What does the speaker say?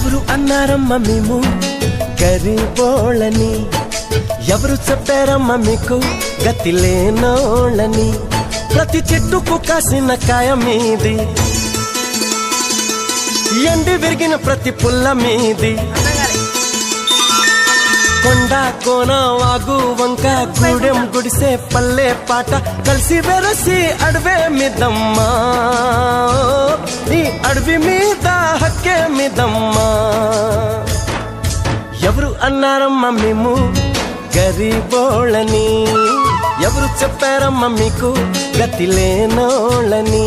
ఎవరు అన్నారమ్మ మేము గరీబోళ్ళని, ఎవరు చెప్పారమ్మ మీకు గతి లేనోళ్ళని. ప్రతి చెట్టుకు కాసిన కాయ మీది, ఎండి విరిగిన ప్రతి పుల్ల మీది. కొండ కోన వాగు వంక గూడెం గుడిసే పల్లె పాట కలిసి వెరసి అడవే మిదమ్మా, ఈ అడవి మీద హక్కే మిదమ్మా. ఎవరు అన్నారమ్మ మేము గరీబోళ్ళని, ఎవరు చెప్పారమ్మ మీకు గతి లేనోళ్ళని.